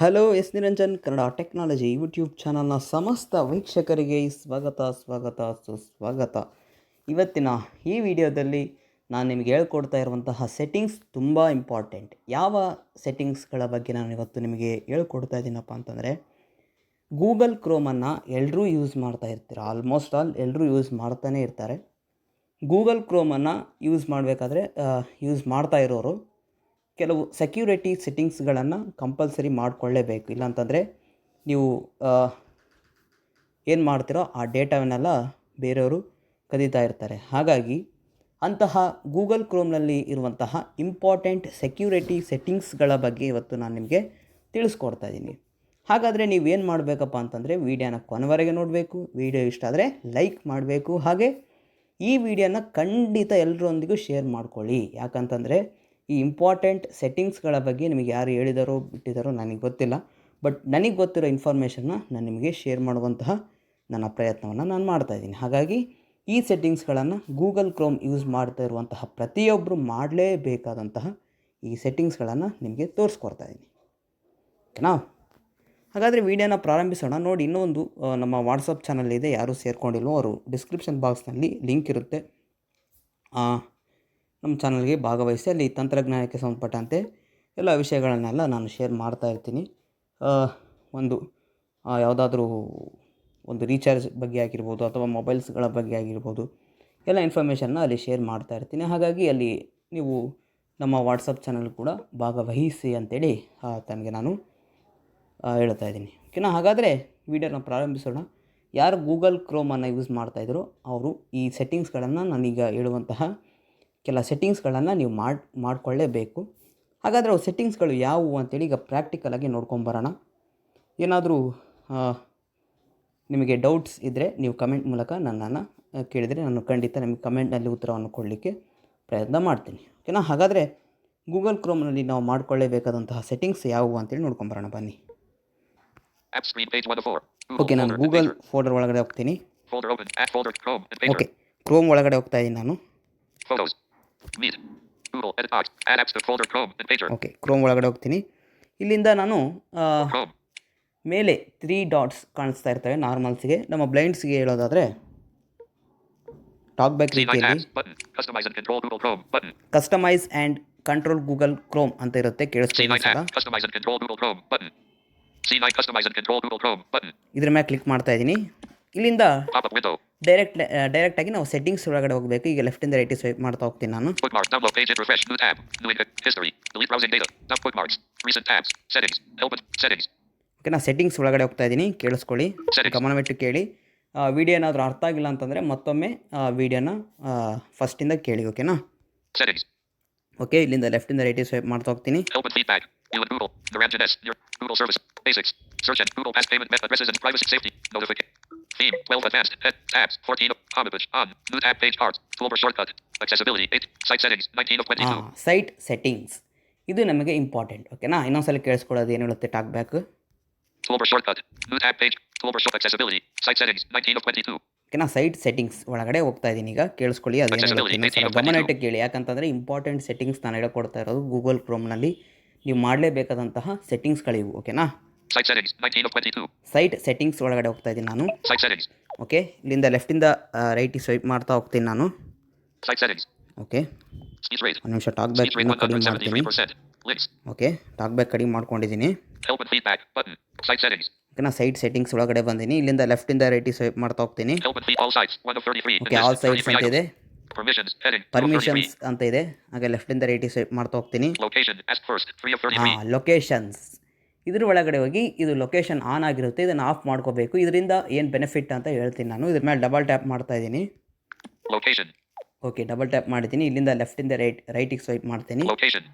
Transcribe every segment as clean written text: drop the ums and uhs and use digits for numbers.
Hello yes Niranjan Kannada technology YouTube ಚಾನಲ್ನ ಸಮಸ್ತ ವೀಕ್ಷಕರಿಗೆ ಸುಸ್ವಾಗತ. ಇವತ್ತಿನ ಈ ವಿಡಿಯೋದಲ್ಲಿ ನಾನು ನಿಮಗೆ ಹೇಳ್ಕೊಡ್ತಾ ಇರುವಂತಹ ಸೆಟ್ಟಿಂಗ್ಸ್ ತುಂಬ ಇಂಪಾರ್ಟೆಂಟ್. ಯಾವ ಸೆಟ್ಟಿಂಗ್ಸ್ಗಳ ಬಗ್ಗೆ ನಾನು ಇವತ್ತು ನಿಮಗೆ ಹೇಳ್ಕೊಡ್ತಾ ಇದ್ದೀನಪ್ಪ ಅಂತಂದರೆ, ಗೂಗಲ್ ಕ್ರೋಮನ್ನು ಎಲ್ಲರೂ ಯೂಸ್ ಮಾಡ್ತಾ ಇರ್ತೀರ, ಆಲ್ಮೋಸ್ಟ್ ಆಲ್ ಎಲ್ಲರೂ ಯೂಸ್ ಮಾಡ್ತಾನೆ ಇರ್ತಾರೆ. ಗೂಗಲ್ ಕ್ರೋಮನ್ನು ಯೂಸ್ ಮಾಡಬೇಕಾದ್ರೆ ಯೂಸ್ ಮಾಡ್ತಾ ಇರೋರು ಕೆಲವು ಸೆಕ್ಯೂರಿಟಿ ಸೆಟ್ಟಿಂಗ್ಸ್ಗಳನ್ನು ಕಂಪಲ್ಸರಿ ಮಾಡಿಕೊಳ್ಳೇಬೇಕು. ಇಲ್ಲಾಂತಂದರೆ ನೀವು ಏನು ಮಾಡ್ತೀರೋ ಆ ಡೇಟಾವನ್ನೆಲ್ಲ ಬೇರೆಯವರು ಕದೀತಾ ಇರ್ತಾರೆ. ಹಾಗಾಗಿ ಅಂತಹ ಗೂಗಲ್ ಕ್ರೋಮ್ನಲ್ಲಿ ಇರುವಂತಹ ಇಂಪಾರ್ಟೆಂಟ್ ಸೆಕ್ಯೂರಿಟಿ ಸೆಟ್ಟಿಂಗ್ಸ್ಗಳ ಬಗ್ಗೆ ಇವತ್ತು ನಾನು ನಿಮಗೆ ತಿಳಿಸ್ಕೊಡ್ತಾ ಇದ್ದೀನಿ. ಹಾಗಾದರೆ ನೀವೇನು ಮಾಡಬೇಕಪ್ಪ ಅಂತಂದರೆ, ವೀಡಿಯೋನ ಕೊನೆವರೆಗೆ ನೋಡಬೇಕು. ವಿಡಿಯೋ ಇಷ್ಟ ಆದರೆ ಲೈಕ್ ಮಾಡಬೇಕು. ಹಾಗೆ ಈ ವಿಡಿಯೋನ ಖಂಡಿತ ಎಲ್ಲರೊಂದಿಗೂ ಶೇರ್ ಮಾಡ್ಕೊಳ್ಳಿ. ಯಾಕಂತಂದರೆ ಈ ಇಂಪಾರ್ಟೆಂಟ್ ಸೆಟ್ಟಿಂಗ್ಸ್ಗಳ ಬಗ್ಗೆ ನಿಮಗೆ ಯಾರು ಹೇಳಿದಾರೋ ಬಿಟ್ಟಿದ್ದಾರೋ ನನಗೆ ಗೊತ್ತಿಲ್ಲ. ಬಟ್ ನನಗೆ ಗೊತ್ತಿರೋ ಇನ್ಫಾರ್ಮೇಷನ್ನ ನಾನು ನಿಮಗೆ ಶೇರ್ ಮಾಡುವಂತಹ ನನ್ನ ಪ್ರಯತ್ನವನ್ನು ನಾನು ಮಾಡ್ತಾಯಿದ್ದೀನಿ. ಹಾಗಾಗಿ ಈ ಸೆಟ್ಟಿಂಗ್ಸ್ಗಳನ್ನು ಗೂಗಲ್ ಕ್ರೋಮ್ ಯೂಸ್ ಮಾಡ್ತಾ ಇರುವಂತಹ ಪ್ರತಿಯೊಬ್ಬರು ಮಾಡಲೇಬೇಕಾದಂತಹ ಈ ಸೆಟ್ಟಿಂಗ್ಸ್ಗಳನ್ನು ನಿಮಗೆ ತೋರಿಸ್ಕೊಡ್ತಾ ಇದ್ದೀನಿ. ಓಕೆನಾ? ಹಾಗಾದರೆ ವಿಡಿಯೋನ ಪ್ರಾರಂಭಿಸೋಣ. ನೋಡಿ, ಇನ್ನೊಂದು ನಮ್ಮ ವಾಟ್ಸಪ್ ಚಾನಲ್ ಇದೆ, ಯಾರೂ ಸೇರ್ಕೊಂಡಿಲ್ವೋ ಅವರು ಡಿಸ್ಕ್ರಿಪ್ಷನ್ ಬಾಕ್ಸ್ನಲ್ಲಿ ಲಿಂಕ್ ಇರುತ್ತೆ. ನಮ್ಮ ಚಾನಲ್ಗೆ ಭಾಗವಹಿಸಿ ಅಲ್ಲಿ ತಂತ್ರಜ್ಞಾನಕ್ಕೆ ಸಂಬಂಧಪಟ್ಟಂತೆ ಎಲ್ಲ ವಿಷಯಗಳನ್ನೆಲ್ಲ ನಾನು ಶೇರ್ ಮಾಡ್ತಾ ಇರ್ತೀನಿ. ಒಂದು ಯಾವುದಾದ್ರೂ ಒಂದು ರೀಚಾರ್ಜ್ ಬಗ್ಗೆ ಆಗಿರ್ಬೋದು ಅಥವಾ ಮೊಬೈಲ್ಸ್ಗಳ ಬಗ್ಗೆ ಆಗಿರ್ಬೋದು, ಎಲ್ಲ ಇನ್ಫಾರ್ಮೇಷನ್ನ ಅಲ್ಲಿ ಶೇರ್ ಮಾಡ್ತಾ ಇರ್ತೀನಿ. ಹಾಗಾಗಿ ಅಲ್ಲಿ ನೀವು ನಮ್ಮ ವಾಟ್ಸಪ್ ಚಾನಲ್ ಕೂಡ ಭಾಗವಹಿಸಿ ಅಂತೇಳಿ ತನಗೆ ನಾನು ಹೇಳ್ತಾ ಇದ್ದೀನಿ. ಓಕೆನಾ? ಹಾಗಾದರೆ ವಿಡಿಯೋನ ಪ್ರಾರಂಭಿಸೋಣ. ಯಾರು ಗೂಗಲ್ ಕ್ರೋಮನ್ನು ಯೂಸ್ ಮಾಡ್ತಾಯಿದ್ರು ಅವರು ಈ ಸೆಟ್ಟಿಂಗ್ಸ್ಗಳನ್ನು ನಾನೀಗ ಹೇಳುವಂತಹ ಕೆಲ ಸೆಟ್ಟಿಂಗ್ಸ್ಗಳನ್ನು ನೀವು ಮಾಡಿಕೊಳ್ಳೇಬೇಕು. ಹಾಗಾದರೆ ಅವು ಸೆಟ್ಟಿಂಗ್ಸ್ಗಳು ಯಾವುವು ಅಂತೇಳಿ ಈಗ ಪ್ರಾಕ್ಟಿಕಲಾಗಿ ನೋಡ್ಕೊಂಬರೋಣ. ಏನಾದರೂ ನಿಮಗೆ ಡೌಟ್ಸ್ ಇದ್ದರೆ ನೀವು ಕಮೆಂಟ್ ಮೂಲಕ ನನ್ನನ್ನು ಕೇಳಿದರೆ ನಾನು ಖಂಡಿತ ನಿಮಗೆ ಕಮೆಂಟ್ನಲ್ಲಿ ಉತ್ತರವನ್ನು ಕೊಡಲಿಕ್ಕೆ ಪ್ರಯತ್ನ ಮಾಡ್ತೀನಿ. ಓಕೆನಾ? ಹಾಗಾದರೆ ಗೂಗಲ್ ಕ್ರೋಮ್ನಲ್ಲಿ ನಾವು ಮಾಡಿಕೊಳ್ಳೇಬೇಕಾದಂತಹ ಸೆಟ್ಟಿಂಗ್ಸ್ ಯಾವುವು ಅಂತೇಳಿ ನೋಡ್ಕೊಂಬರೋಣ ಬನ್ನಿ. ಓಕೆ, ನಾನು ಗೂಗಲ್ ಫೋಲ್ಡರ್ ಒಳಗಡೆ ಹೋಗ್ತೀನಿ. ಓಕೆ, ಕ್ರೋಮ್ ಒಳಗಡೆ ಹೋಗ್ತಾ ಇದ್ದೀನಿ ನಾನು. ಓಕೆ, ಕ್ರೋಮ್ ಒಳಗಡೆ ಹೋಗ್ತೀನಿ. ಇಲ್ಲಿಂದ ನಾನು ಮೇಲೆ 3 ಡಾಟ್ಸ್ ಕಾಣಿಸ್ತಾ ಇರ್ತವೆ ನಾರ್ಮಲ್ಸ್ಗೆ. ನಮ್ಮ ಬ್ಲೈಂಡ್ಸ್ಗೆ ಹೇಳೋದಾದರೆ ಟಾಕ್ ಬ್ಯಾಕ್ ರೀತಿಯಲ್ಲಿ customise and control Google Chrome ಅಂತ ಇರುತ್ತೆ. ಕೇಳಿಸ್ತೀನಿ. ಇದ್ರ ಮೇಲೆ ಕ್ಲಿಕ್ ಮಾಡ್ತಾ ಇದ್ದೀನಿ. ಇಲ್ಲಿಂದ ಡೈರೆಕ್ಟಾಗಿ ನಾವು ಸೆಟ್ಟಿಂಗ್ಸ್ ಒಳಗಡೆ ಹೋಗಬೇಕು. ಈಗ ಲೆಫ್ಟಿಂದ ರೈಟ್ ಸ್ವೈಪ್ ಮಾಡ್ತಾ ಹೋಗ್ತೀನಿ ನಾನು. ಓಕೆ, ನಾನು ಸೆಟ್ಟಿಂಗ್ಸ್ ಒಳಗಡೆ ಹೋಗ್ತಾ ಇದ್ದೀನಿ. ಕೇಳಿಸ್ಕೊಳ್ಳಿ, ಗಮನವಿಟ್ಟು ಕೇಳಿ. ವಿಡಿಯೋ ಏನಾದರೂ ಅರ್ಥ ಆಗಿಲ್ಲ ಅಂತಂದರೆ ಮತ್ತೊಮ್ಮೆ ವಿಡಿಯೋನ ಫಸ್ಟಿಂದ ಕೇಳಿ. ಓಕೆನಾ? ಓಕೆ, ಇಲ್ಲಿಂದ ಲೆಫ್ಟಿಂದ ರೈಟ್ ಸ್ವೈಪ್ ಮಾಡ್ತಾ ಹೋಗ್ತೀನಿ. Theme 12 advanced tabs 14 homepage on new tab page art toolbar shortcut accessibility 8 site settings 19 of 22 site settings ಇದು ನಮಗೆ ಇಂಪಾರ್ಟೆಂಟ್. ಓಕೆನಾ? ಇನ್ನೊಂದ್ಸಲ ಕೇಳಿಸ್ಕೊಳ್ಳೋದು ಏನು ಹೇಳುತ್ತೆ talk back. toolbar shortcut new tab page toolbar short accessibility site settings 19 of 22. ಓಕೆನಾ? Site settings ಒಳಗಡೆ ಹೋಗ್ತಾ ಇದ್ದೀನಿ. ಈಗ ಕೇಳಿಸ್ಕೊಳ್ಳಿ, ಅದೇನು ಗಮನವಿಟ್ಟು ಕೇಳಿ. ಯಾಕಂತಂದರೆ ಇಂಪಾರ್ಟೆಂಟ್ ಸೆಟ್ಟಿಂಗ್ಸ್ ನಾನು ಹೇಳ್ಕೊಡ್ತಾ ಇರೋದು ಗೂಗಲ್ ಕ್ರೋಮ್ನಲ್ಲಿ ನೀವು ಮಾಡಲೇಬೇಕಾದಂತಹ ಸೆಟ್ಟಿಂಗ್ಸ್ಗಳಿವು. ಓಕೆನಾ? ಸೈಟ್ ಸೆಟ್ಟಿಂಗ್ಸ್ ಒಳಗಡೆ ಹೋಗ್ತಾ ಇದ್ದೀನಿ ನಾನು. ಓಕೆ, ಇಲ್ಲಿಂದ ಲೆಫ್ಟಿಂದ ರೈಟ್ ಸ್ವೈಪ್ ಮಾಡ್ತಾ ಹೋಗ್ತೀನಿ ನಾನು. ಓಕೆ, ಒಂದು ನಿಮಿಷ ಟಾಕ್ ಬ್ಯಾಕ್ ಕಡಿಮೆ ಮಾಡ್ತೀನಿ. ಓಕೆ, ಟಾಕ್ ಬ್ಯಾಕ್ ಕಡಿಮೆ ಮಾಡ್ಕೊಂಡಿದ್ದೀನಿ. ಓಕೆ, ನಾನು ಸೈಟ್ ಸೆಟ್ಟಿಂಗ್ಸ್ ಒಳಗಡೆ ಬಂದೀನಿ. ಇಲ್ಲಿಂದ ಲೆಫ್ಟಿಂದ ರೈಟ್ ಸ್ವೈಪ್ ಮಾಡ್ತಾ ಹೋಗ್ತೀನಿ. ಓಕೆ, ಆಲ್ ಸೈಟ್ಸ್ ಅಂತ ಇದೆ, ಪರ್ಮಿಷನ್ಸ್ ಅಂತ ಇದೆ. ಹಾಗೆ ಲೆಫ್ಟಿಂದ ರೈಟ್ ಸ್ವೈಪ್ ಮಾಡ್ತಾ ಹೋಗ್ತೀನಿ. ಲೊಕೇಶನ್ಸ್ ಇದ್ರ ಒಳಗಡೆ ಹೋಗಿ ಇದು ಲೊಕೇಶನ್ ಆನ್ ಆಗಿರುತ್ತೆ, ಇದನ್ನು ಆಫ್ ಮಾಡ್ಕೋಬೇಕು. ಇದರಿಂದ ಏನು ಬೆನಿಫಿಟ್ ಅಂತ ಹೇಳ್ತೀನಿ ನಾನು. ಇದ್ರ ಮೇಲೆ ಡಬಲ್ ಟ್ಯಾಪ್ ಮಾಡ್ತಾ ಇದ್ದೀನಿ. ಓಕೆ, ಡಬಲ್ ಟ್ಯಾಪ್ ಮಾಡಿದ್ದೀನಿ. ಇಲ್ಲಿಂದ ಲೆಫ್ಟಿಂದ ರೈಟಿಗೆ ಸ್ವೈಪ್ ಮಾಡ್ತೀನಿ. ಓಕೆ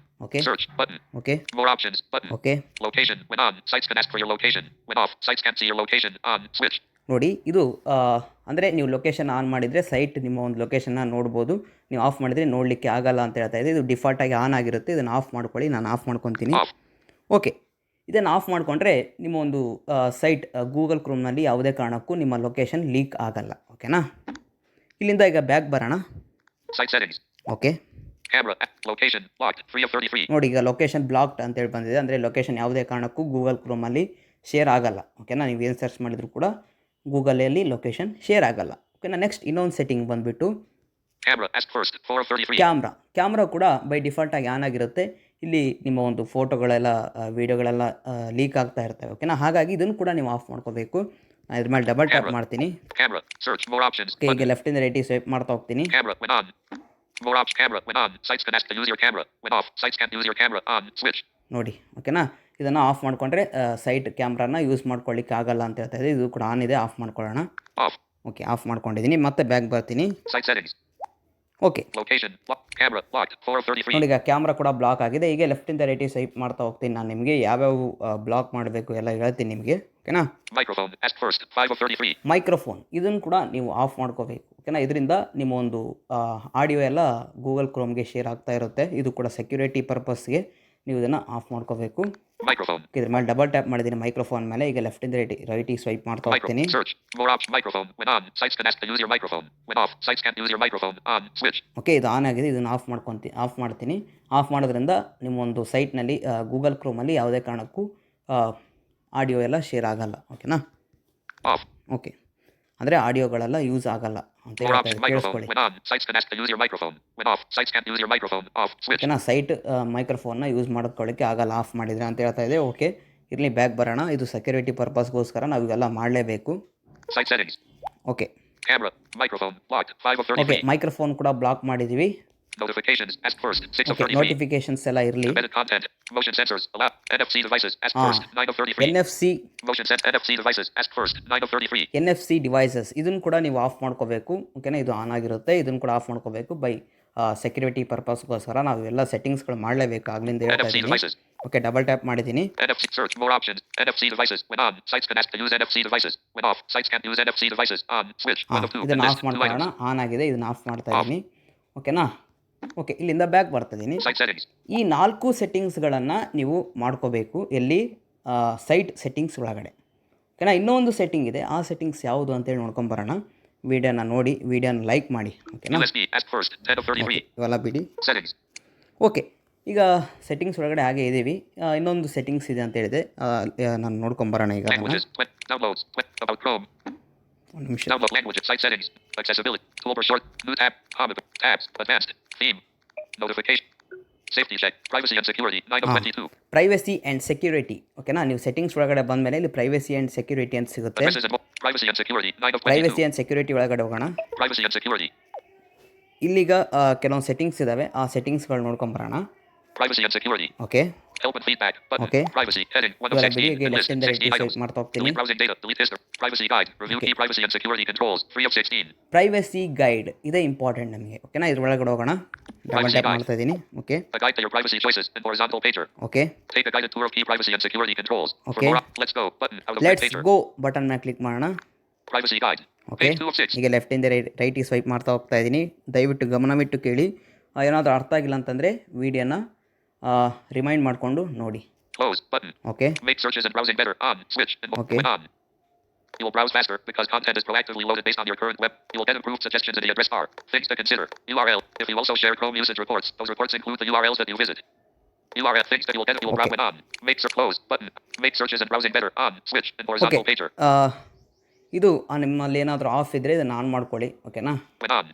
ಓಕೆ ಓಕೆ, ನೋಡಿ ಇದು ಅಂದರೆ ನೀವು ಲೊಕೇಶನ್ ಆನ್ ಮಾಡಿದರೆ ಸೈಟ್ ನಿಮ್ಮ ಒಂದು ಲೊಕೇಶನ್ನ ನೋಡ್ಬೋದು. ನೀವು ಆಫ್ ಮಾಡಿದರೆ ನೋಡಲಿಕ್ಕೆ ಆಗಲ್ಲ ಅಂತ ಹೇಳ್ತಾ ಇದೆ. ಇದು ಡಿಫಾಲ್ಟಾಗಿ ಆನ್ ಆಗಿರುತ್ತೆ. ಇದನ್ನು ಆಫ್ ಮಾಡ್ಕೊಳ್ಳಿ. ನಾನು ಆಫ್ ಮಾಡ್ಕೊತೀನಿ. ಓಕೆ, ಇದನ್ನು ಆಫ್ ಮಾಡಿಕೊಂಡ್ರೆ ನಿಮ್ಮ ಒಂದು ಸೈಟ್ ಗೂಗಲ್ ಕ್ರೋಮ್ನಲ್ಲಿ ಯಾವುದೇ ಕಾರಣಕ್ಕೂ ನಿಮ್ಮ ಲೊಕೇಶನ್ ಲೀಕ್ ಆಗಲ್ಲ. ಓಕೆನಾ? ಇಲ್ಲಿಂದ ಈಗ ಬ್ಯಾಕ್ ಬರೋಣ. Okay, Camera. Location. Locked. 3 of 33. ನೋಡಿ ಈಗ ಲೊಕೇಶನ್ ಬ್ಲಾಕ್ಡ್ ಅಂತೇಳಿ ಬಂದಿದೆ. ಅಂದರೆ ಲೊಕೇಶನ್ ಯಾವುದೇ ಕಾರಣಕ್ಕೂ ಗೂಗಲ್ ಕ್ರೋಮಲ್ಲಿ ಶೇರ್ ಆಗಲ್ಲ. ಓಕೆನಾ, ನೀವು ಏನು ಸರ್ಚ್ ಮಾಡಿದರೂ ಕೂಡ ಗೂಗಲಲ್ಲಿ ಲೊಕೇಶನ್ ಶೇರ್ ಆಗಲ್ಲ. ಓಕೆನಾ, ನೆಕ್ಸ್ಟ್ ಇನ್ನೊಂದು ಸೆಟ್ಟಿಂಗ್ ಬಂದುಬಿಟ್ಟು Camera. Ask first. 4 of 33. Camera ಕೂಡ ಬೈ ಡಿಫಾಲ್ಟಾಗಿ ಆನ್ ಆಗಿರುತ್ತೆ. ಇಲ್ಲಿ ನಿಮ್ಮ ಒಂದು ಫೋಟೋಗಳೆಲ್ಲ ವೀಡಿಯೋಗಳೆಲ್ಲ ಲೀಕ್ ಆಗ್ತಾ ಇರ್ತವೆ. ಓಕೆನಾ, ಹಾಗಾಗಿ ಇದನ್ನು ಕೂಡ ನೀವು ಆಫ್ ಮಾಡ್ಕೋಬೇಕು. ನಾನು ಇದ್ರ ಮೇಲೆ ಡಬಲ್ ಟ್ಯಾಪ್ ಮಾಡ್ತೀನಿ. Camera. Search. More options. Okay, ಈಗ ಲೆಫ್ಟಿಂದ ರೈಟಿಗೆ ಸ್ವೈಪ್ ಮಾಡ್ತಾ ಹೋಗ್ತೀನಿ. Camera. When on. More options. Camera. When on. Sites can ask to use your camera. When off. Sites can't use your camera. On. Switch. ನೋಡಿ, ಓಕೆನಾ, ಇದನ್ನು of ಮಾಡಿಕೊಂಡ್ರೆ site ಕ್ಯಾಮ್ರಾನ use ಮಾಡ್ಕೊಳ್ಳಿಕ್ಕೆ ಆಗಲ್ಲ ಅಂತ ಹೇಳ್ತಾ ಇದೆ. ಇದು ಕೂಡ ಆನ್ ಇದೆ, ಆಫ್ ಮಾಡ್ಕೊಳ್ಳೋಣ. Off. ಓಕೆ, ಆಫ್ ಮಾಡ್ಕೊಂಡಿದ್ದೀನಿ. ಮತ್ತೆ ಬ್ಯಾಕ್ ಬರ್ತೀನಿ. Site settings. Okay, Location. Camera. Locked. 4 of 33. ನೋಡಿ ಈಗ ಕ್ಯಾಮ್ರಾ ಕೂಡ ಬ್ಲಾಕ್ ಆಗಿದೆ. ಈಗ ಲೆಫ್ಟಿಂದ ರೈಟಿಗೆ ಸ್ವೈಪ್ ಮಾಡ್ತಾ ಹೋಗ್ತೀನಿ. ನಾನು ನಿಮಗೆ ಯಾವ್ಯಾವ ಬ್ಲಾಕ್ ಮಾಡಬೇಕು ಎಲ್ಲ ಹೇಳ್ತೀನಿ ನಿಮಗೆ. ಓಕೆನಾ, Microphone. Ask first. 5 of 33. Microphone ಇದನ್ನು ಕೂಡ ನೀವು ಆಫ್ ಮಾಡ್ಕೋಬೇಕು. ಓಕೆನಾ, ಇದರಿಂದ ನಿಮ್ಮ ಒಂದು ಆಡಿಯೋ ಎಲ್ಲ ಗೂಗಲ್ ಕ್ರೋಮ್ಗೆ ಶೇರ್ ಆಗ್ತಾ ಇರುತ್ತೆ. ಇದು ಕೂಡ ಸೆಕ್ಯೂರಿಟಿ ಪರ್ಪಸ್ಗೆ ನೀವು ಇದನ್ನು ಆಫ್ ಮಾಡ್ಕೋಬೇಕು. Microphone. ಇದ್ರ ಮೇಲೆ ಡಬಲ್ ಟ್ಯಾಪ್ ಮಾಡಿದ್ದೀನಿ ಮೈಕ್ರೋಫೋನ್ ಮೇಲೆ. ಈಗ ಲೆಫ್ಟಿಂದ ರೈಟಿಗೆ ಸ್ವೈಪ್ ಮಾಡ್ತಾ ಹೋಗ್ತೀನಿ. Search. More options. Microphone. When on. Sites can ask to use your microphone. When off. Sites can't use your microphone. On. Switch. Okay, ಇದು ಆನ್ ಆಗಿದೆ. ಇದನ್ನು ಆಫ್ ಮಾಡ್ತೀನಿ. ಆಫ್ ಮಾಡೋದ್ರಿಂದ ನಿಮ್ಮೊಂದು ಸೈಟ್ನಲ್ಲಿ ಗೂಗಲ್ ಕ್ರೋಮಲ್ಲಿ ಯಾವುದೇ ಕಾರಣಕ್ಕೂ ಆಡಿಯೋ ಎಲ್ಲ ಶೇರ್ ಆಗಲ್ಲ. ಓಕೆನಾ, Off. ಓಕೆ, ಅಂದರೆ ಆಡಿಯೋಗಳೆಲ್ಲ ಯೂಸ್ ಆಗಲ್ಲ ಅಂತ More ಹೇಳ್ತಾ options. ಇದೆ, Microphone. ಕೇಳಿಸ್ಕೊಳ್ಳಿ. When on. Sites can ask to use your microphone. When off. Sites can't use your microphone. Off. Switch. ಓಕೆನಾ, ಸೈಟ್ ಮೈಕ್ರೋಫೋನ್ನ ಯೂಸ್ ಮಾಡ್ಕೊಳ್ಳಿಕ್ಕೆ ಆಗಲ್ಲ ಆಫ್ ಮಾಡಿದರೆ ಅಂತ ಹೇಳ್ತಾ ಇದೆ. ಓಕೆ, ಇರಲಿ, ಬ್ಯಾಕ್ ಬರೋಣ. ಇದು ಸೆಕ್ಯೂರಿಟಿ ಪರ್ಪಸ್ಗೋಸ್ಕರ ನಾವು ಇವೆಲ್ಲ ಮಾಡಲೇಬೇಕು. Site settings. Okay, Camera. Microphone. Locked. 5 of okay, 33. Microphone ಕೂಡ ಬ್ಲಾಕ್ ಮಾಡಿದ್ದೀವಿ. Notifications. Ask first. 6 of okay, 33. Notifications ಎಲ್ಲ ಇರಲಿ. Embedded content. Motion sensors. Allow. NFC devices. Ask first. 9 of 33. NFC NFC devices. Ask first. 9 of 33. NFC devices ಇದನ್ನು ಕೂಡ ನೀವು of ಮಾಡ್ಕೋಬೇಕು. ಓಕೆನಾ, ಇದು ಆನ್ ಆಗಿರುತ್ತೆ. ಇದನ್ನು ಕೂಡ ಆಫ್ ಮಾಡ್ಕೋಬೇಕು. ಬೈ ಸೆಕ್ಯೂರಿಟಿ ಪರ್ಪಸ್ಗೋಸ್ಕರ ನಾವು ಎಲ್ಲ ಸೆಟ್ಟಿಂಗ್ಸ್ಗಳು ಮಾಡಲೇಬೇಕು. ಆಗ್ಲಿಂದ ಹೇಳ್ತಾ NFC ಇದ್ದೀನಿ. devices. ಓಕೆ, ಡಬಲ್ ಟ್ಯಾಪ್ ಮಾಡಿದ್ದೀನಿ. NFC search. More options. NFC devices. When on. Sites can ask to use NFC devices. When off. Sites can't use NFC devices. On. Switch. 1 of 2. ಇದನ್ನು List. Of 2 ಮಾಡ್ಕೊಳ್ಳೋಣ. items. On ಆಗಿದೆ, ಇದನ್ನು of ಮಾಡ್ತಾ ಇದ್ದೀನಿ. ಓಕೆನಾ, okay, ಇಲ್ಲಿಂದ back ಬರ್ತಿದ್ದೀನಿ. Site settings. ಈ 4 ಸೆಟ್ಟಿಂಗ್ಸ್ಗಳನ್ನು ನೀವು ಮಾಡ್ಕೋಬೇಕು. ಎಲ್ಲಿ ಸೈಟ್ ಸೆಟ್ಟಿಂಗ್ಸ್ ಒಳಗಡೆ. ಓಕೆನಾ, ಇನ್ನೂ ಒಂದು ಸೆಟ್ಟಿಂಗ್ ಇದೆ. ಆ ಸೆಟ್ಟಿಂಗ್ಸ್ ಯಾವುದು ಅಂತೇಳಿ ನೋಡ್ಕೊಂಬರೋಣ. ವಿಡಿಯೋನ ನೋಡಿ, ವಿಡಿಯೋನ ಲೈಕ್ ಮಾಡಿ. ಓಕೆನಾ, USB. Ask first. 10 of 33. ಇವೆಲ್ಲ ಬಿಡಿ. Settings. ಓಕೆ, ಈಗ ಸೆಟ್ಟಿಂಗ್ಸ್ ಒಳಗಡೆ ಹಾಗೆ ಇದ್ದೀವಿ. ಇನ್ನೊಂದು ಸೆಟ್ಟಿಂಗ್ಸ್ ಇದೆ ಅಂತ ಹೇಳಿದೆ, ನಾನು ನೋಡ್ಕೊಂಬರೋಣ ಈಗ. Languages. Downloads. About Chrome. ಒಂದು ನಿಮಿಷ. Download languages. Site settings. Accessibility. Tool for short. New tab. Home. Tabs. Advanced. Theme. Notification. Safety check. Privacy and security. 9 of 22. Privacy and security. ಓಕೆನಾ, ನೀವು ಸೆಟ್ಟಿಂಗ್ಸ್ ಒಳಗಡೆ ಬಂದಮೇಲೆ ಇಲ್ಲಿ ಪ್ರೈವಸಿ ಆ್ಯಂಡ್ ಸೆಕ್ಯೂರಿಟಿ ಅಂತ ಸಿಗುತ್ತೆ. Addresses and more. Privacy and security. 9 of 22. Privacy and security ಒಳಗಡೆ ಹೋಗೋಣ. Privacy and security. ಇಲ್ಲಿಗ ಕೆಲವೊಂದು ಸೆಟ್ಟಿಂಗ್ಸ್ ಇದ್ದಾವೆ. ಆ ಸೆಟ್ಟಿಂಗ್ಸ್ಗಳು ನೋಡ್ಕೊಂಬರೋಣ. Privacy and security. Okay, Help and feedback. Button. Okay. Privacy. Heading. 1 of ಇವೆಲ್ಲ 16. ಬಿಡಿ. List. ಲೆಫ್ಟಿಂದ 16 ರೈಟಿಗೆ items. ಸ್ವೈಪ್ ಮಾಡ್ತಾ ಹೋಗ್ತೀನಿ. Delete browsing data. Delete history. Privacy guide. Review Okay. key privacy and security controls. 3 of 16. Privacy guide ಇದೇ important ನಮಗೆ. ಓಕೆನಾ, ಇದ್ರ ಒಳಗಡೆ ಹೋಗೋಣ. Double Privacy tap guide. ಮಾಡ್ತಾ ಇದ್ದೀನಿ. Okay, A guide to your privacy choices in horizontal pager. Okay, Take a guided tour of key privacy and security controls. For Okay. more, let's go button out of web let's pager. Go button ಮೇಲೆ click ಮಾಡೋಣ. Privacy guide. Okay, Page 2 of 6. ಈಗ ಲೆಫ್ಟಿಂದ ರೈಟಿಗೆ swipe ಮಾಡ್ತಾ ಹೋಗ್ತಾ ಇದ್ದೀನಿ. ದಯವಿಟ್ಟು ಗಮನವಿಟ್ಟು ಕೇಳಿ. ಏನಾದರೂ ಅರ್ಥ ಆಗಿಲ್ಲ ಅಂತಂದರೆ ವಿಡಿಯೋನ ರಿಮೈಂಡ್ ಮಾಡಿಕೊಂಡು ನೋಡಿ. Close button. Okay, Make searches and browsing better. On. Switch. And Okay. when on. You will browse faster because content is proactively loaded based on your current web. You will get improved suggestions in the address bar. Things to consider. URL. If you also share Chrome usage reports, those reports include the URLs that you visit. URL. Things that you will get. You will browse Okay. when on. Make search. Close button. Make searches and browsing better. On. Switch. And horizontal okay, pager. ಇದು ನಿಮ್ಮಲ್ಲಿ ಏನಾದರೂ of ಇದ್ದರೆ ಇದನ್ನು on ಮಾಡ್ಕೊಳ್ಳಿ. ಓಕೆನಾ, When on.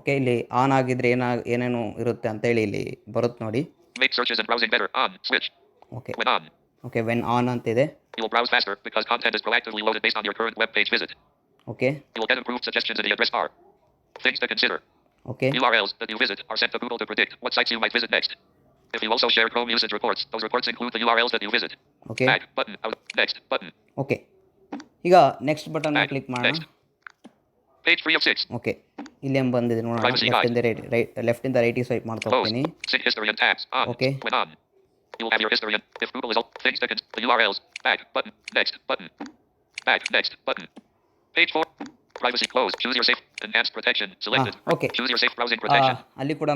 Okay, ಇಲ್ಲಿ on ಆಗಿದ್ರೆ ಏನೇನು ಇರುತ್ತೆ ಅಂತೇಳಿ ಇಲ್ಲಿ ಬರುತ್ತೆ ನೋಡಿ. Make searches and browsing better. On. Switch. Okay, When on. Okay, when on ಅಂತಿದೆ. You will browse faster because content is proactively loaded based on your current web page visit. Okay, You will get improved suggestions in the address bar. Things to consider. Okay, URLs that you visit are sent to Google to predict what sites you might visit next. If you also share Chrome usage reports, those reports include the URLs that you visit. Okay, Back button. Out. Next button. Okay, ಈಗ next button ಮೇಲೆ Back. Click ಮಾಡೋಣ. Next. Page 3 of 6. Okay, ಇಲ್ಲೇನು ಬಂದಿದೆ ನೋಡೋಣ. Privacy guide. ಲೆಫ್ಟಿಂದ ರೈಟಿಗೆ swipe ಮಾಡ್ತಾ Close. ಹೋಗ್ತೀನಿ. Sync history and tabs. On. Okay. When on. You will have your history and if Google is all things to consider. The URLs. Back button. Next button. Back. Next button. Page 4. Privacy closed. Choose your safe. Enhanced protection. Selected. Okay. Choose your safe browsing protection. ಅಲ್ಲಿ ಕೂಡ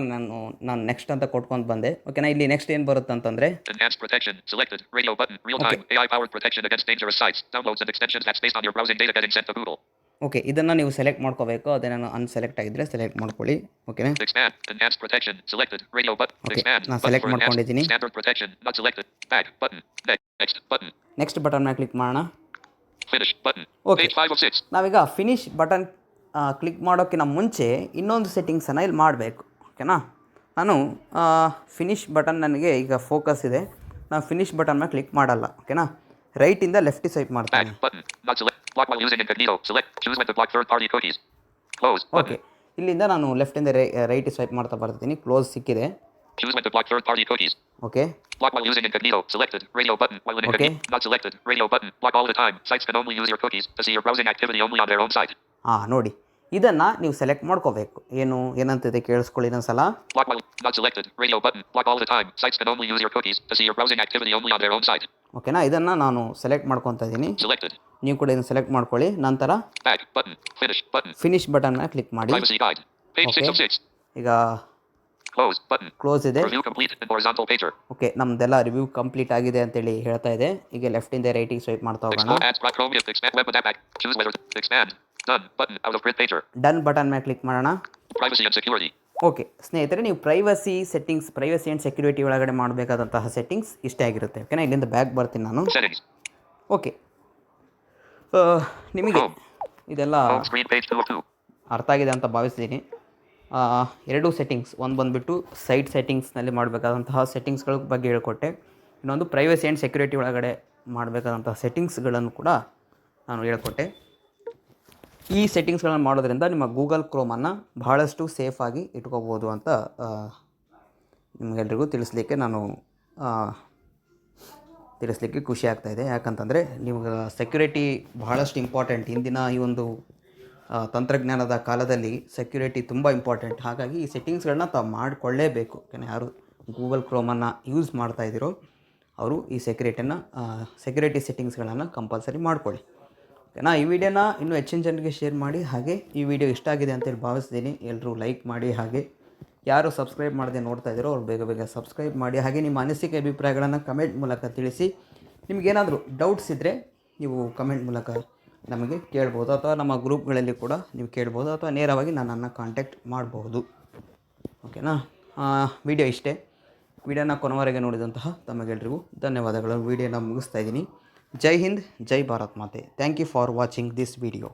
ನಾನು next ಅಂತ ಕೊಟ್ಕೊಂಡು ಬಂದೆ. ಓಕೆನಾ, ಇಲ್ಲಿ next ಏನು ಬರುತ್ತೆ ಅಂತಂದರೆ Enhanced protection. Selected. Radio button. Real time. AI powered protection against dangerous sites. Downloads and extensions that's based on your browsing data getting sent to Google. Okay, ಇದನ್ನು ನೀವು ಸೆಲೆಕ್ಟ್ ಮಾಡ್ಕೋಬೇಕು. ಅದೇ ನಾನು ಅನ್ಸೆಲೆಕ್ಟ್ ಆಗಿದ್ದರೆ ಸೆಲೆಕ್ಟ್ ಮಾಡ್ಕೊಳ್ಳಿ. ಓಕೆನಾ? Expand. Enhanced protection. Selected. Radio button. Okay, Expand. ನಾನು Button select for enhanced. ಮಾಡ್ಕೊಂಡಿದ್ದೀನಿ. Standard protection. Not selected. Back. Button. Next. Button. Next button ಮೇಲೆ ಕ್ಲಿಕ್ ಮಾಡೋಣ. Finish. Button. Okay. Page 5 of 6. ನಾವೀಗ ಫಿನಿಶ್ ಬಟನ್ ಕ್ಲಿಕ್ ಮಾಡೋಕ್ಕಿಂತ ಮುಂಚೆ ಇನ್ನೊಂದು ಸೆಟ್ಟಿಂಗ್ಸನ್ನು ಇಲ್ಲಿ ಮಾಡಬೇಕು. ಓಕೆನಾ? ನಾನು ಫಿನಿಶ್ ಬಟನ್ ನನಗೆ ಈಗ ಫೋಕಸ್ ಇದೆ. ನಾನು ಫಿನಿಶ್ ಬಟನ್ ಮೇಲೆ ಕ್ಲಿಕ್ ಮಾಡಲ್ಲ. ಓಕೆನಾ? ರೈಟಿಂದ ಲೆಫ್ಟಿಗೆ ಸ್ವೈಪ್ ಮಾಡ್ತೀನಿ. Back. Button. Not select. Block while using incognito. Select. Choose when to block third-party cookies. Close. Okay, ಇಲ್ಲಿಂದ ನಾನು ಲೆಫ್ಟಿಂದ ರೈಟ್ ಸ್ವೈಪ್ ಮಾಡ್ತಾ ಬರ್ತೀನಿ. ಕ್ಲೋಸ್ ಸಿಕ್ಕಿದೆ. Choose when to block third-party cookies. Okay, Block while using incognito. Selected. Radio button while in incognito. Not selected. Radio button. Block all the time. Sites can only use your cookies to see your browsing activity only on their own site. ನೋಡಿ, ಇದನ್ನು ನೀವು select ಮಾಡ್ಕೋಬೇಕು. ಏನಂತಿದೆ ಕೇಳಿಸ್ಕೊಳ್ಳಿ ಇನ್ನೊಂದ್ಸಲ. Block while not selected. Radio button. Block all the time. Sites can only use your cookies to see your browsing activity only on their own site. ಓಕೆನಾ? ಇದನ್ನು ನಾನು select ಮಾಡ್ಕೊತಾ ಇದ್ದೀನಿ. Selected. ನೀವು ಕೂಡ ಇದನ್ನು ಸೆಲೆಕ್ಟ್ ಮಾಡ್ಕೊಳ್ಳಿ. ನಂತರ Back button. Finish button. Finish button ಮೇಲೆ ಕ್ಲಿಕ್ ಮಾಡಿ. Privacy guide. Page 6 of 6. ಈಗ Close button. ಕ್ಲೋಸ್ ಇದೆ. Review complete in horizontal pager. Okay, ನಮ್ದೆಲ್ಲ ರಿವ್ಯೂ ಕಂಪ್ಲೀಟ್ ಆಗಿದೆ ಅಂತೇಳಿ ಹೇಳ್ತಾ ಇದೆ. ಈಗ ಲೆಫ್ಟಿಂದ ರೈಟಿಗೆ ಸ್ವೈಪ್ ಮಾಡ್ತಾ ಹೋಗೋಣ. Explore ads. Chrome. Expand web with app. Choose whether to expand. Done button. Out of print pager. Done button ಮೇಲೆ ಕ್ಲಿಕ್ ಮಾಡೋಣ. Privacy and security. ಓಕೆ ಸ್ನೇಹಿತರೆ, ನೀವು ಪ್ರೈವಸಿ ಆ್ಯಂಡ್ ಸೆಕ್ಯೂರಿಟಿ ಒಳಗಡೆ ಮಾಡಬೇಕಾದಂತಹ ಸೆಟ್ಟಿಂಗ್ಸ್ ಇಷ್ಟೇ ಆಗಿರುತ್ತೆ. ಓಕೆನಾ? ಇಲ್ಲಿಂದ ಬ್ಯಾಕ್ ಬರ್ತೀನಿ ನಾನು. Settings. ಓಕೆ, ನಿಮಗೆ ಇದೆಲ್ಲ Home screen page 2 of 2. ಅರ್ಥ ಆಗಿದೆ ಅಂತ ಭಾವಿಸ್ತೀನಿ. ಎರಡು ಸೆಟ್ಟಿಂಗ್ಸ್, ಒಂದು ಬಂದುಬಿಟ್ಟು ಸೈಟ್ ಸೆಟ್ಟಿಂಗ್ಸ್ನಲ್ಲಿ ಮಾಡಬೇಕಾದಂತಹ ಸೆಟ್ಟಿಂಗ್ಸ್ಗಳ ಬಗ್ಗೆ ಹೇಳ್ಕೊಟ್ಟೆ. ಇನ್ನೊಂದು ಪ್ರೈವಸಿ ಆ್ಯಂಡ್ ಸೆಕ್ಯೂರಿಟಿ ಒಳಗಡೆ ಮಾಡಬೇಕಾದಂತಹ ಸೆಟ್ಟಿಂಗ್ಸ್ಗಳನ್ನು ಕೂಡ ನಾನು ಹೇಳ್ಕೊಟ್ಟೆ. ಈ ಸೆಟ್ಟಿಂಗ್ಸ್ಗಳನ್ನು ಮಾಡೋದ್ರಿಂದ ನಿಮ್ಮ ಗೂಗಲ್ ಕ್ರೋಮನ್ನು ಬಹಳಷ್ಟು ಸೇಫಾಗಿ ಇಟ್ಕೋಬೋದು ಅಂತ ನಿಮಗೆಲ್ರಿಗೂ ತಿಳಿಸ್ಲಿಕ್ಕೆ ಖುಷಿ ಆಗ್ತಾಯಿದೆ. ಯಾಕಂತಂದರೆ ನಿಮ್ಗೆ ಸೆಕ್ಯೂರಿಟಿ ಬಹಳಷ್ಟು ಇಂಪಾರ್ಟೆಂಟ್. ಇಂದಿನ ಈ ಒಂದು ತಂತ್ರಜ್ಞಾನದ ಕಾಲದಲ್ಲಿ ಸೆಕ್ಯೂರಿಟಿ ತುಂಬ ಇಂಪಾರ್ಟೆಂಟ್. ಹಾಗಾಗಿ ಈ ಸೆಟ್ಟಿಂಗ್ಸ್ಗಳನ್ನ ತಾವು ಮಾಡಿಕೊಳ್ಳೇಬೇಕು. ಯಾರು ಗೂಗಲ್ ಕ್ರೋಮನ್ನು ಯೂಸ್ ಮಾಡ್ತಾಯಿದ್ದೀರೋ ಅವರು ಈ ಸೆಕ್ಯೂರಿಟಿ ಸೆಟ್ಟಿಂಗ್ಸ್ಗಳನ್ನು ಕಂಪಲ್ಸರಿ ಮಾಡ್ಕೊಳ್ಳಿ. ಓಕೆನಾ? ಈ ವಿಡಿಯೋನ ಇನ್ನೂ ಹೆಚ್ಚಿನ ಜನರಿಗೆ ಶೇರ್ ಮಾಡಿ. ಹಾಗೆ ಈ ವಿಡಿಯೋ ಇಷ್ಟ ಆಗಿದೆ ಅಂತೇಳಿ ಭಾವಿಸ್ತೀನಿ. ಎಲ್ಲರೂ ಲೈಕ್ ಮಾಡಿ. ಹಾಗೆ ಯಾರು ಸಬ್ಸ್ಕ್ರೈಬ್ ಮಾಡದೆ ನೋಡ್ತಾ ಇದ್ದೀರೋ ಅವ್ರು ಬೇಗ ಬೇಗ ಸಬ್ಸ್ಕ್ರೈಬ್ ಮಾಡಿ. ಹಾಗೆ ನಿಮ್ಮ ಅನಿಸಿಕೆ ಅಭಿಪ್ರಾಯಗಳನ್ನು ಕಮೆಂಟ್ ಮೂಲಕ ತಿಳಿಸಿ. ನಿಮಗೇನಾದರೂ ಡೌಟ್ಸ್ ಇದ್ದರೆ ನೀವು ಕಮೆಂಟ್ ಮೂಲಕ ನಮಗೆ ಕೇಳ್ಬೋದು, ಅಥವಾ ನಮ್ಮ ಗ್ರೂಪ್ಗಳಲ್ಲಿ ಕೂಡ ನೀವು ಕೇಳ್ಬೋದು, ಅಥವಾ ನೇರವಾಗಿ ನನ್ನನ್ನು ಕಾಂಟ್ಯಾಕ್ಟ್ ಮಾಡಬಹುದು. ಓಕೆನಾ? ವಿಡಿಯೋ ಇಷ್ಟೇ. ವಿಡಿಯೋನ ಕೊನೆವರೆಗೆ ನೋಡಿದಂತಹ ತಮಗೆಲ್ಲರಿಗೂ ಧನ್ಯವಾದಗಳು. ವಿಡಿಯೋನ ಮುಗಿಸ್ತಾ ಇದ್ದೀನಿ. ಜೈ ಹಿಂದ್, ಜೈ ಭಾರತ್ ಮಾತೆ. Thank you for watching this video.